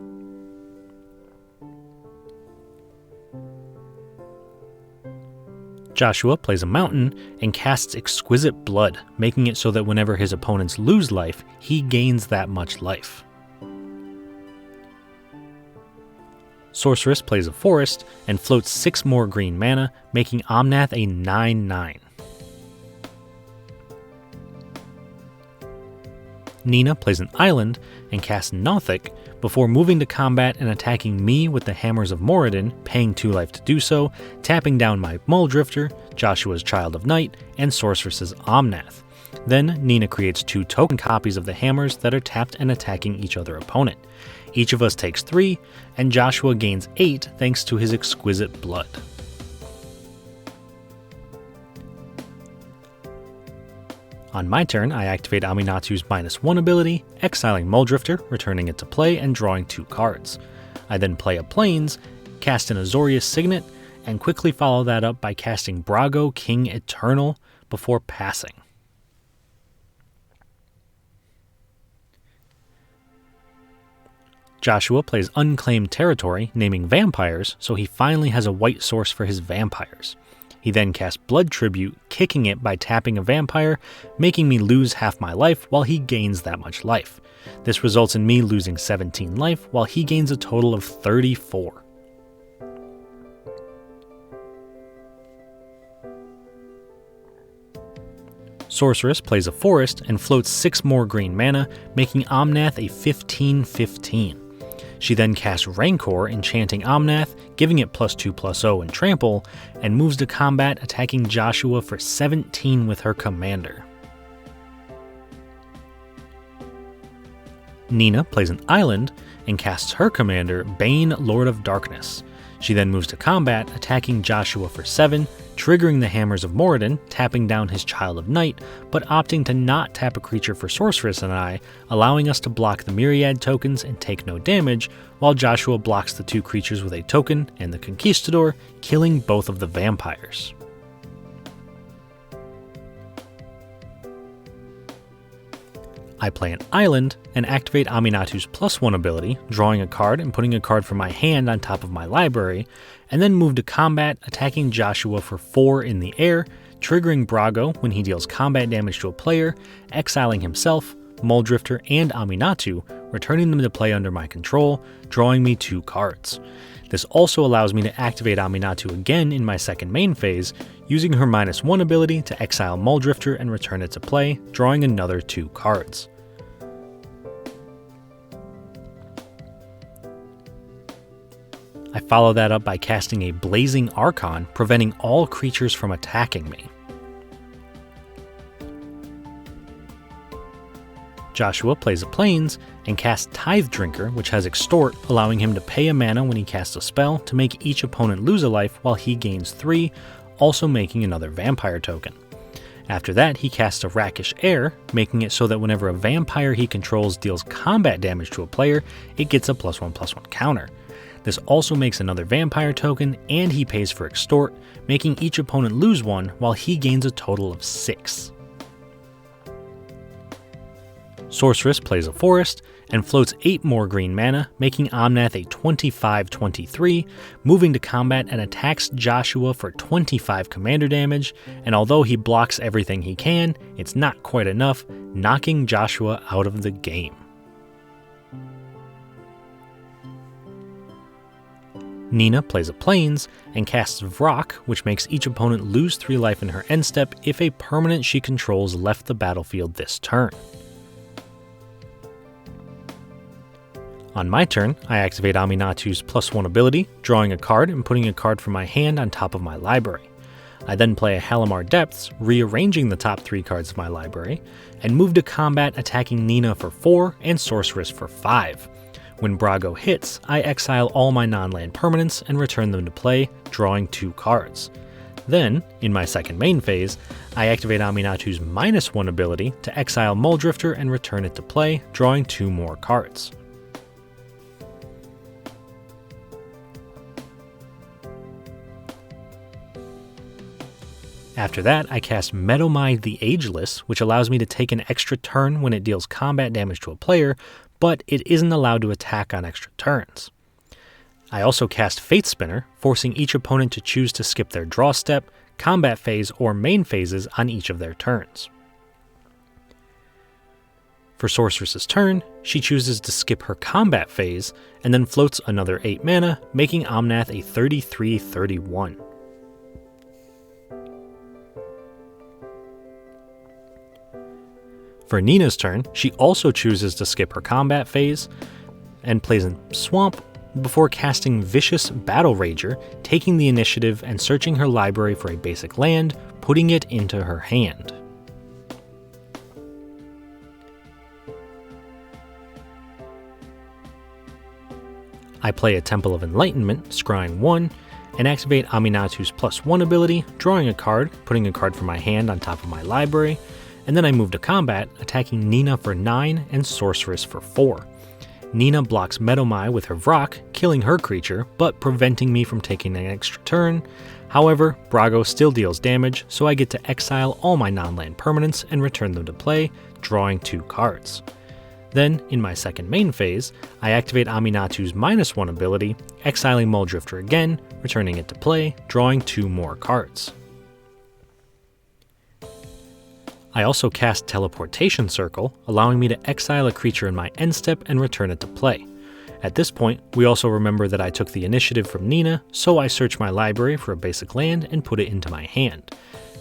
Joshua plays a mountain and casts Exquisite Blood, making it so that whenever his opponents lose life, he gains that much life. Sorceress plays a forest and floats 6 more green mana, making Aminatou a 9/9. Nina plays an island and casts Nothic before moving to combat and attacking me with the Hammers of Moradin, paying 2 life to do so, tapping down my Mulldrifter, Joshua's Child of Night, and Sorceress's Aminatou. Then Nina creates 2 token copies of the hammers that are tapped and attacking each other opponent. Each of us takes 3, and Joshua gains 8 thanks to his Exquisite Blood. On my turn, I activate Aminatou's -1 ability, exiling Mulldrifter, returning it to play, and drawing 2 cards. I then play a Plains, cast an Azorius Signet, and quickly follow that up by casting Brago, King Eternal, before passing. Joshua plays Unclaimed Territory, naming vampires, so he finally has a white source for his vampires. He then casts Blood Tribute, kicking it by tapping a vampire, making me lose half my life while he gains that much life. This results in me losing 17 life while he gains a total of 34. Sorceress plays a forest and floats 6 more green mana, making Aminatou a 15/15. She then casts Rancor, enchanting Aminatou, giving it +2/+0 and Trample, and moves to combat, attacking Joshua for 17 with her commander. Nina plays an island and casts her commander, Bane, Lord of Darkness. She then moves to combat, attacking Joshua for 7, triggering the Hammers of Moradin, tapping down his Child of Night, but opting to not tap a creature for Sorceress and I, allowing us to block the Myriad tokens and take no damage, while Joshua blocks the 2 creatures with a token and the Conquistador, killing both of the vampires. I play an island and activate Aminatou's +1 ability, drawing a card and putting a card from my hand on top of my library, and then move to combat, attacking Joshua for 4 in the air, triggering Brago when he deals combat damage to a player, exiling himself, Mulldrifter, and Aminatou, returning them to play under my control, drawing me 2 cards. This also allows me to activate Aminatou again in my second main phase, using her -1 ability to exile Mulldrifter and return it to play, drawing another 2 cards. I follow that up by casting a Blazing Archon, preventing all creatures from attacking me. Joshua plays a Plains and casts Tithe Drinker, which has Extort, allowing him to pay a mana when he casts a spell to make each opponent lose a life while he gains 3, also making another vampire token. After that, he casts a Rakish Air, making it so that whenever a vampire he controls deals combat damage to a player, it gets a +1/+1 counter. This also makes another vampire token, and he pays for extort, making each opponent lose one while he gains a total of 6. Sorceress plays a forest and floats 8 more green mana, making Omnath a 25/23, moving to combat and attacks Joshua for 25 commander damage, and although he blocks everything he can, it's not quite enough, knocking Joshua out of the game. Nina plays a Plains and casts Vrock, which makes each opponent lose 3 life in her end step if a permanent she controls left the battlefield this turn. On my turn, I activate Aminatou's +1 ability, drawing a card and putting a card from my hand on top of my library. I then play a Halimar Depths, rearranging the top 3 cards of my library, and move to combat attacking Nina for 4 and Sorceress for 5. When Brago hits, I exile all my non-land permanents and return them to play, drawing 2 cards. Then, in my second main phase, I activate Aminatou's -1 ability to exile Muldrifter and return it to play, drawing 2 more cards. After that, I cast Meadowmide the Ageless, which allows me to take an extra turn when it deals combat damage to a player, but it isn't allowed to attack on extra turns. I also cast Fate Spinner, forcing each opponent to choose to skip their draw step, combat phase, or main phases on each of their turns. For Sorceress's turn, she chooses to skip her combat phase, and then floats another 8 mana, making Omnath a 33/31. For Nina's turn, she also chooses to skip her combat phase and plays in Swamp before casting Vicious Battle Rager, taking the initiative and searching her library for a basic land, putting it into her hand. I play a Temple of Enlightenment, scrying 1, and activate Aminatou's +1 ability, drawing a card, putting a card from my hand on top of my library, and then I move to combat, attacking Nina for 9 and Sorceress for 4. Nina blocks Meadowmai with her Vrock, killing her creature, but preventing me from taking an extra turn. However, Brago still deals damage, so I get to exile all my non-land permanents and return them to play, drawing 2 cards. Then, in my second main phase, I activate Aminatou's -1 ability, exiling Muldrifter again, returning it to play, drawing 2 more cards. I also cast Teleportation Circle, allowing me to exile a creature in my end step and return it to play. At this point, we also remember that I took the initiative from Nina, so I search my library for a basic land and put it into my hand.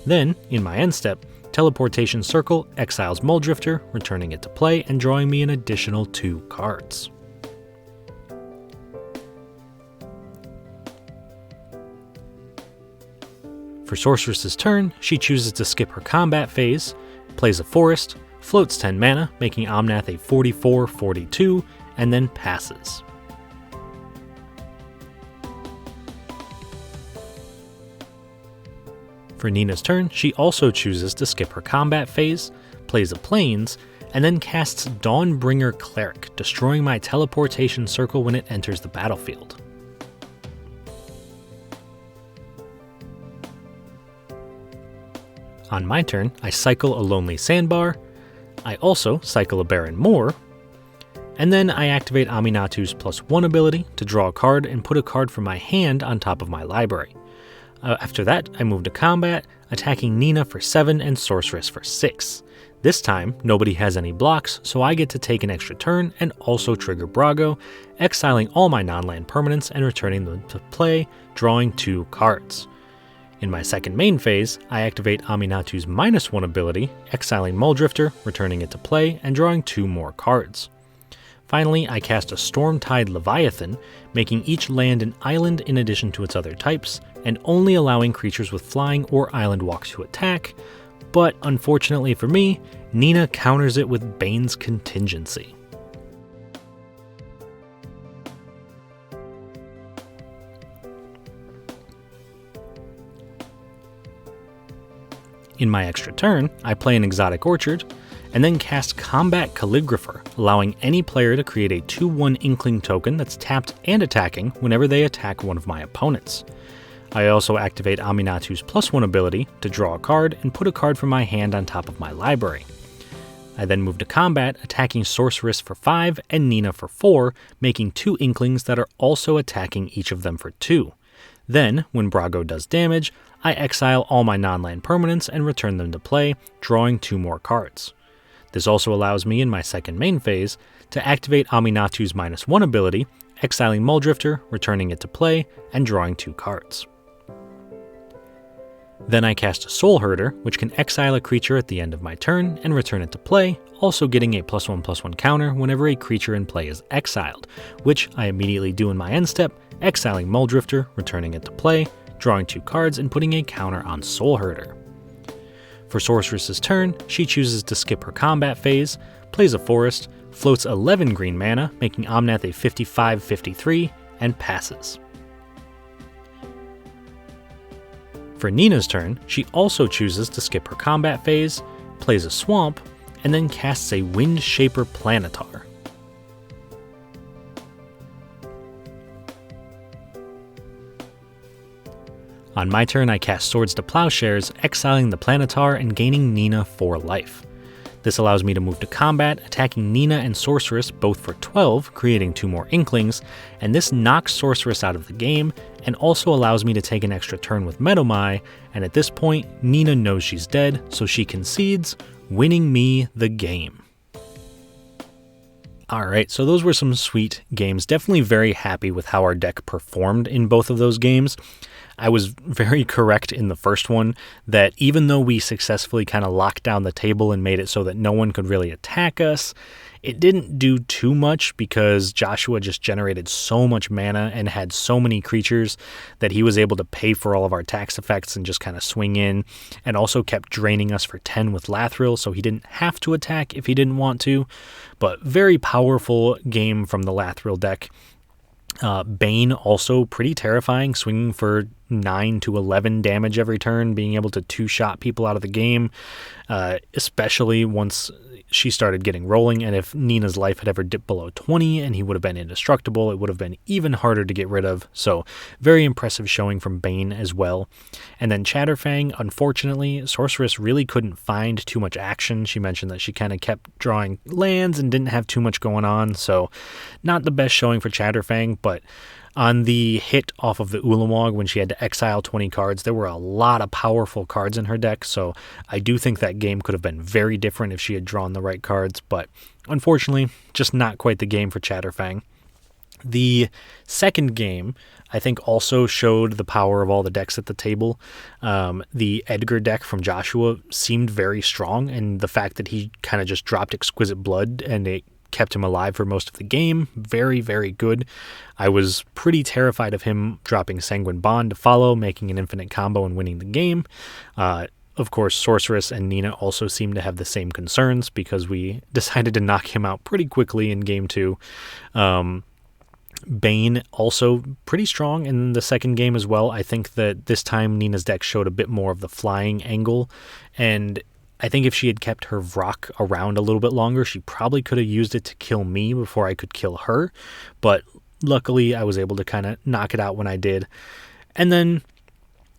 Then, in my end step, Teleportation Circle exiles Muldrifter, returning it to play and drawing me an additional 2 cards. For Sorceress's turn, she chooses to skip her combat phase, plays a forest, floats 10 mana, making Omnath a 44/42, and then passes. For Nina's turn, she also chooses to skip her combat phase, plays a Plains, and then casts Dawnbringer Cleric, destroying my teleportation circle when it enters the battlefield. On my turn, I cycle a Lonely Sandbar, I also cycle a Barren Moor, and then I activate Aminatou's +1 ability to draw a card and put a card from my hand on top of my library. After that, I move to combat, attacking Nina for 7 and Sorceress for 6. This time, nobody has any blocks, so I get to take an extra turn and also trigger Brago, exiling all my non-land permanents and returning them to play, drawing 2 cards. In my second main phase, I activate Aminatou's -1 ability, exiling Muldrifter, returning it to play, and drawing 2 more cards. Finally, I cast a Stormtide Leviathan, making each land an island in addition to its other types, and only allowing creatures with flying or island walk to attack, but unfortunately for me, Nina counters it with Bane's Contingency. In my extra turn, I play an Exotic Orchard, and then cast Combat Calligrapher, allowing any player to create a 2/1 Inkling token that's tapped and attacking whenever they attack one of my opponents. I also activate Aminatou's +1 ability to draw a card and put a card from my hand on top of my library. I then move to combat, attacking Sorceress for 5 and Nina for 4, making 2 Inklings that are also attacking each of them for 2. Then, when Brago does damage, I exile all my non-land permanents and return them to play, drawing 2 more cards. This also allows me in my second main phase to activate Aminatou's -1 ability, exiling Muldrifter, returning it to play, and drawing 2 cards. Then I cast Soul Herder, which can exile a creature at the end of my turn and return it to play, also getting a +1/+1 counter whenever a creature in play is exiled, which I immediately do in my end step, exiling Muldrifter, returning it to play, drawing 2 cards, and putting a counter on Soul Herder. For Sorceress's turn, she chooses to skip her combat phase, plays a forest, floats 11 green mana, making Omnath a 55/53, and passes. For Nina's turn, she also chooses to skip her combat phase, plays a swamp, and then casts a Wind Shaper Planetar. On my turn, I cast Swords to Plowshares, exiling the Planetar and gaining Nina 4 life. This allows me to move to combat, attacking Nina and Sorceress both for 12, creating 2 more Inklings, and this knocks Sorceress out of the game, and also allows me to take an extra turn with Medomai, and at this point, Nina knows she's dead, so she concedes, winning me the game. Alright, so those were some sweet games. Definitely very happy with how our deck performed in both of those games. I was very correct in the first one that even though we successfully kind of locked down the table and made it so that no one could really attack us, it didn't do too much because Joshua just generated so much mana and had so many creatures that he was able to pay for all of our tax effects and just kind of swing in, and also kept draining us for 10 with Lathril, so he didn't have to attack if he didn't want to. But very powerful game from the Lathril deck. Bane also pretty terrifying, swinging for 9 to 11 damage every turn, being able to 2-shot people out of the game, especially once she started getting rolling, and if Nina's life had ever dipped below 20 and he would have been indestructible, it would have been even harder to get rid of. So very impressive showing from Bane as well. And then Chatterfang, unfortunately, Sorceress really couldn't find too much action. She mentioned that she kind of kept drawing lands and didn't have too much going on, so not the best showing for Chatterfang, but on the hit off of the Ulamog when she had to exile 20 cards, there were a lot of powerful cards in her deck, so I do think that game could have been very different if she had drawn the right cards, but unfortunately, just not quite the game for Chatterfang. The second game, I think, also showed the power of all the decks at the table. The Edgar deck from Joshua seemed very strong, and the fact that he kind of just dropped Exquisite Blood and it kept him alive for most of the game, very, very good. I was pretty terrified of him dropping Sanguine Bond to follow, making an infinite combo and winning the game. Of course, Sorceress and Nina also seem to have the same concerns because we decided to knock him out pretty quickly in game 2. Bane also pretty strong in the second game as well. I think that this time Nina's deck showed a bit more of the flying angle, and I think if she had kept her Vrock around a little bit longer, she probably could have used it to kill me before I could kill her, but luckily I was able to kind of knock it out when I did. And then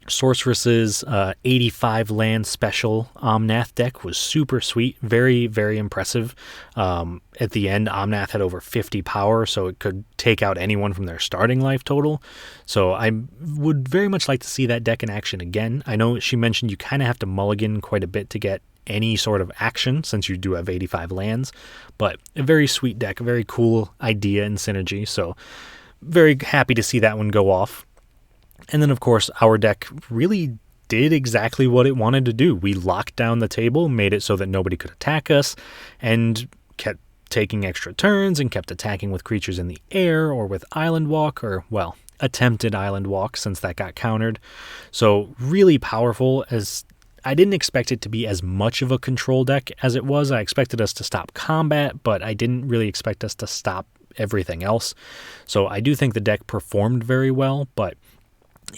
Sorceress's 85 land special Omnath deck was super sweet, very, very impressive. At the end, Omnath had over 50 power, so it could take out anyone from their starting life total. So I would very much like to see that deck in action again. I know she mentioned you kind of have to mulligan quite a bit to get any sort of action since you do have 85 lands, but a very sweet deck, a very cool idea and synergy. So very happy to see that one go off. And then, of course, our deck really did exactly what it wanted to do. We locked down the table, made it so that nobody could attack us, and kept taking extra turns and kept attacking with creatures in the air or with Island Walk, or, well, attempted Island Walk since that got countered. So really powerful. As I didn't expect it to be as much of a control deck as it was. I expected us to stop combat, but I didn't really expect us to stop everything else. So I do think the deck performed very well, but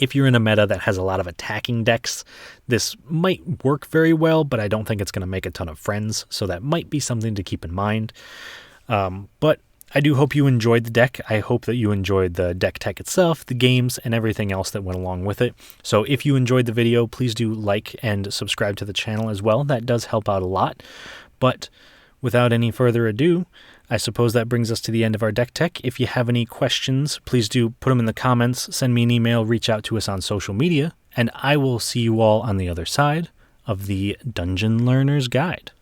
If you're in a meta that has a lot of attacking decks, this might work very well, but I don't think it's going to make a ton of friends, so that might be something to keep in mind. But I do hope you enjoyed the deck. I hope that you enjoyed the deck tech itself, the games, and everything else that went along with it. So if you enjoyed the video, please do like and subscribe to the channel as well. That does help out a lot. But without any further ado, I suppose that brings us to the end of our deck tech. If you have any questions, please do put them in the comments, send me an email, reach out to us on social media, and I will see you all on the other side of the Dungeon Learner's Guide.